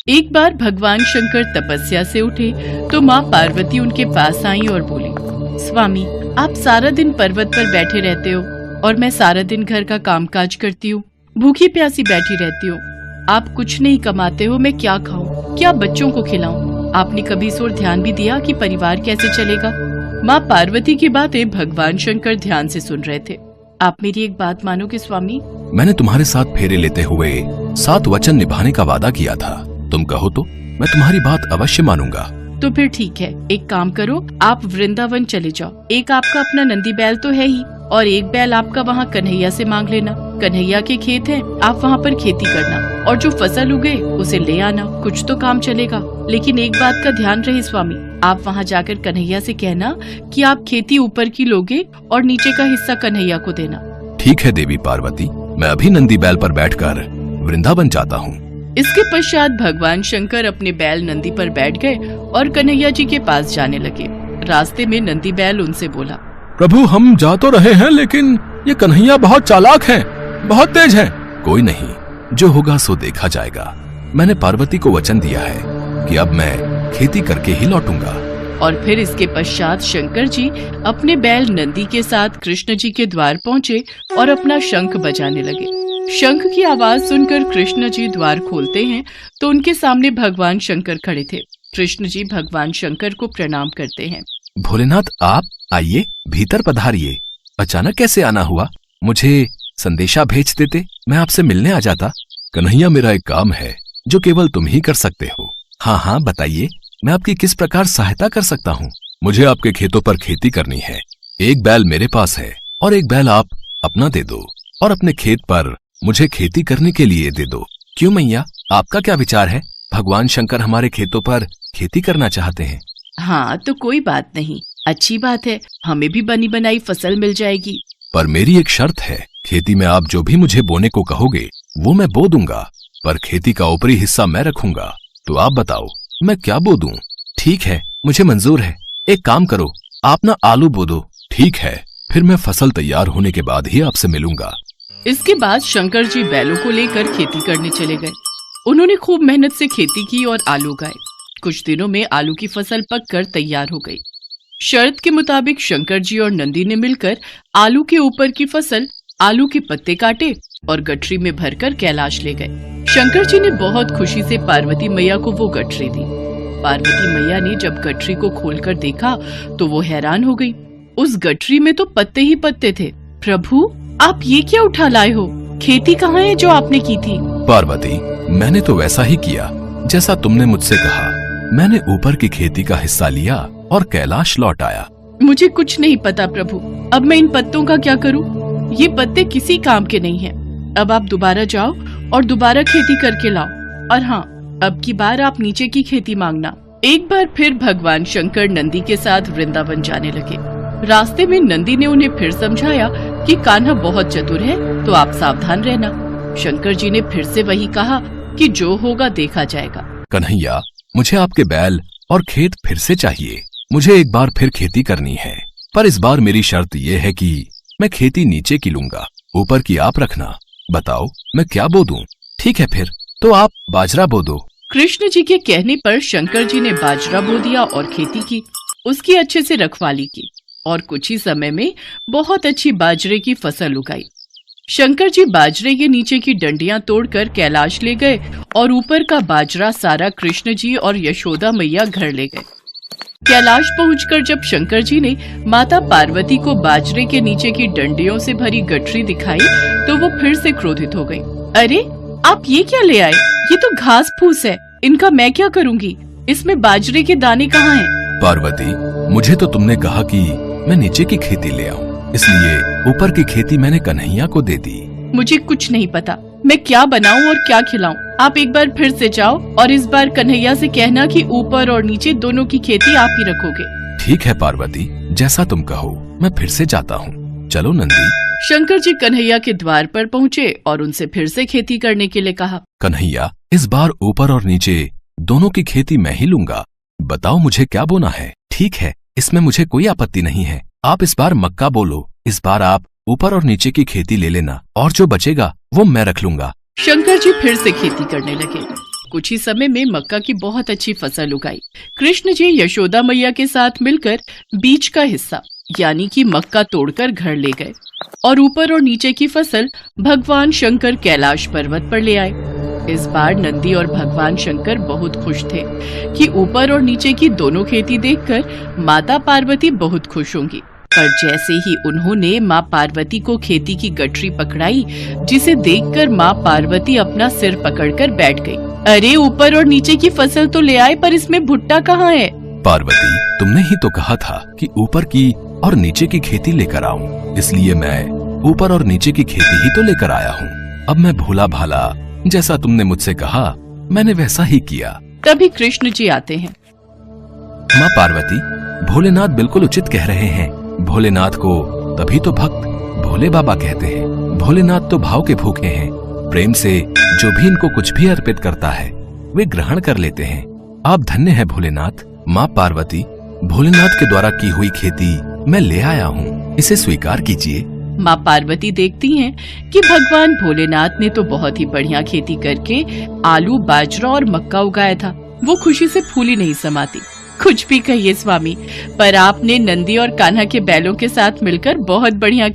एक बार भगवान शंकर तपस्या से उठे तो माँ पार्वती उनके पास आई और बोली, स्वामी, आप सारा दिन पर्वत पर बैठे रहते हो और मैं सारा दिन घर का कामकाज करती हूँ, भूखी प्यासी बैठी रहती हूँ। आप कुछ नहीं कमाते हो, मैं क्या खाऊं, क्या बच्चों को खिलाऊं? आपने कभी इस ओर ध्यान भी दिया कि परिवार कैसे चलेगा? माँ पार्वती की बातें भगवान शंकर ध्यान से सुन रहे थे। आप मेरी एक बात मानोगे स्वामी? मैंने तुम्हारे साथ फेरे लेते हुए 7 वचन निभाने का वादा किया था। तुम कहो तो मैं तुम्हारी बात अवश्य मानूंगा। तो फिर ठीक है, एक काम करो, आप वृंदावन चले जाओ। एक आपका अपना नंदी बैल तो है ही, और एक बैल आपका वहाँ कन्हैया से मांग लेना। कन्हैया के खेत हैं, आप वहाँ पर खेती करना और जो फसल उगे उसे ले आना, कुछ तो काम चलेगा। लेकिन एक बात का ध्यान रहे स्वामी, आप वहाँ जाकर कन्हैया से कहना कि आप खेती ऊपर की लोगे और नीचे का हिस्सा कन्हैया को देना। ठीक है देवी पार्वती, मैं अभी नंदी बैल पर बैठकर वृंदावन जाता हूँ। इसके पश्चात भगवान शंकर अपने बैल नंदी पर बैठ गए और कन्हैया जी के पास जाने लगे। रास्ते में नंदी बैल उनसे बोला, प्रभु, हम जा तो रहे हैं लेकिन ये कन्हैया बहुत चालाक हैं, बहुत तेज हैं। कोई नहीं, जो होगा सो देखा जाएगा। मैंने पार्वती को वचन दिया है कि अब मैं खेती करके ही लौटूंगा। और फिर इसके पश्चात शंकर जी अपने बैल नंदी के साथ कृष्ण जी के द्वार पहुँचे और अपना शंख बजाने लगे। शंख की आवाज सुनकर कृष्ण जी द्वार खोलते हैं तो उनके सामने भगवान शंकर खड़े थे। कृष्ण जी भगवान शंकर को प्रणाम करते हैं। भोलेनाथ, आप आइए, भीतर पधारिए। अचानक कैसे आना हुआ? मुझे संदेशा भेज देते, मैं आपसे मिलने आ जाता। कन्हैया, मेरा एक काम है जो केवल तुम ही कर सकते हो। हाँ हाँ, बताइए, मैं आपकी किस प्रकार सहायता कर सकता हूँ? मुझे आपके खेतों पर खेती करनी है। एक बैल मेरे पास है और एक बैल आप अपना दे दो और अपने खेत पर मुझे खेती करने के लिए दे दो। क्यों मैया, आपका क्या विचार है? भगवान शंकर हमारे खेतों पर खेती करना चाहते हैं। हाँ, तो कोई बात नहीं, अच्छी बात है, हमें भी बनी बनाई फसल मिल जाएगी। पर मेरी एक शर्त है, खेती में आप जो भी मुझे बोने को कहोगे वो मैं बो दूंगा, पर खेती का ऊपरी हिस्सा मैं रखूंगा। तो आप बताओ मैं क्या बो दूं? ठीक है, मुझे मंजूर है। एक काम करो, आप ना आलू बो दो। ठीक है, फिर मैं फसल तैयार होने के बाद ही आपसे मिलूंगा। इसके बाद शंकर जी बैलों को लेकर खेती करने चले गए। उन्होंने खूब मेहनत से खेती की और आलू उगाए। कुछ दिनों में आलू की फसल पककर तैयार हो गई। शर्त के मुताबिक शंकर जी और नंदी ने मिलकर आलू के ऊपर की फसल, आलू के पत्ते काटे और गठरी में भरकर कैलाश ले गए। शंकर जी ने बहुत खुशी से पार्वती मैया को वो गठरी दी। पार्वती मैया ने जब गठरी को खोलकर देखा तो वो हैरान हो गई। उस गठरी में तो पत्ते ही पत्ते थे। प्रभु, आप ये क्या उठा लाए हो? खेती कहाँ है जो आपने की थी? पार्वती, मैंने तो वैसा ही किया जैसा तुमने मुझसे कहा। मैंने ऊपर की खेती का हिस्सा लिया और कैलाश लौट आया। मुझे कुछ नहीं पता प्रभु, अब मैं इन पत्तों का क्या करूं? ये पत्ते किसी काम के नहीं हैं। अब आप दोबारा जाओ और दोबारा खेती करके लाओ। और हाँ, अब की बार आप नीचे की खेती मांगना। एक बार फिर भगवान शंकर नंदी के साथ वृंदावन जाने लगे। रास्ते में नंदी ने उन्हें फिर समझाया कि कान्हा बहुत चतुर है, तो आप सावधान रहना। शंकर जी ने फिर से वही कहा कि जो होगा देखा जाएगा। कन्हैया, मुझे आपके बैल और खेत फिर से चाहिए। मुझे एक बार फिर खेती करनी है, पर इस बार मेरी शर्त ये है कि मैं खेती नीचे की लूंगा, ऊपर की आप रखना। बताओ मैं क्या बो दूं? ठीक है, फिर तो आप बाजरा बो दो। कृष्ण जी के कहने पर शंकर जी ने बाजरा बो दिया और खेती की। उसकी अच्छे से रखवाली की और कुछ ही समय में बहुत अच्छी बाजरे की फसल उगाई। शंकर जी बाजरे के नीचे की डंडियां तोड़कर कैलाश ले गए और ऊपर का बाजरा सारा कृष्ण जी और यशोदा मैया घर ले गए। कैलाश पहुंचकर जब शंकर जी ने माता पार्वती को बाजरे के नीचे की डंडियों से भरी गठरी दिखाई तो वो फिर से क्रोधित हो गई। अरे, आप ये क्या ले आए? ये तो घास फूस है, इनका मैं क्या करूंगी? इसमें बाजरे के दाने कहाँ हैं? पार्वती, मुझे तो तुमने कहा कि मैं नीचे की खेती ले आऊं, इसलिए ऊपर की खेती मैंने कन्हैया को दे दी। मुझे कुछ नहीं पता, मैं क्या बनाऊं और क्या खिलाऊं। आप एक बार फिर से जाओ और इस बार कन्हैया से कहना कि ऊपर और नीचे दोनों की खेती आप ही रखोगे। ठीक है पार्वती, जैसा तुम कहो, मैं फिर से जाता हूँ। चलो नंदी। शंकर जी कन्हैया के द्वार पर पहुँचे और उनसे फिर से खेती करने के लिए कहा। कन्हैया, इस बार ऊपर और नीचे दोनों की खेती मैं ही लूंगा। बताओ मुझे क्या बोना है। ठीक है, इसमें मुझे कोई आपत्ति नहीं है। आप इस बार मक्का बोलो। इस बार आप ऊपर और नीचे की खेती ले लेना और जो बचेगा वो मैं रख लूंगा। शंकर जी फिर से खेती करने लगे। कुछ ही समय में मक्का की बहुत अच्छी फसल उगाई। कृष्ण जी यशोदा मैया के साथ मिलकर बीज का हिस्सा यानी कि मक्का तोड़कर घर ले गए और ऊपर और नीचे की फसल भगवान शंकर कैलाश पर्वत पर ले आए। इस बार नंदी और भगवान शंकर बहुत खुश थे कि ऊपर और नीचे की दोनों खेती देखकर माता पार्वती बहुत खुश होंगी। पर जैसे ही उन्होंने माँ पार्वती को खेती की गठरी पकड़ाई, जिसे देखकर माँ पार्वती अपना सिर पकड़कर बैठ गई। अरे, ऊपर और नीचे की फसल तो ले आए, पर इसमें भुट्टा कहाँ है? पार्वती, तुमने ही तो कहा था कि ऊपर की और नीचे की खेती लेकर आऊं, इसलिए मैं ऊपर और नीचे की खेती ही तो लेकर आया हूँ। अब मैं भोला भाला, जैसा तुमने मुझसे कहा मैंने वैसा ही किया। तभी कृष्ण जी आते हैं। माँ पार्वती, भोलेनाथ बिल्कुल उचित कह रहे हैं। भोलेनाथ को तभी तो भक्त भोले बाबा कहते हैं। भोलेनाथ तो भाव के भूखे हैं। प्रेम से जो भी इनको कुछ भी अर्पित करता है वे ग्रहण कर लेते हैं। आप धन्य हैं भोलेनाथ। माँ पार्वती, भोलेनाथ के द्वारा की हुई खेती मैं ले आया हूँ, इसे स्वीकार कीजिए। माँ पार्वती देखती हैं कि भगवान भोलेनाथ ने तो बहुत ही बढ़िया खेती करके आलू, बाजरा और मक्का उगाया था। वो खुशी से फूली नहीं समाती। कुछ भी कहिए स्वामी, पर आपने नंदी और कान्हा के बैलों के साथ मिलकर बहुत बढ़िया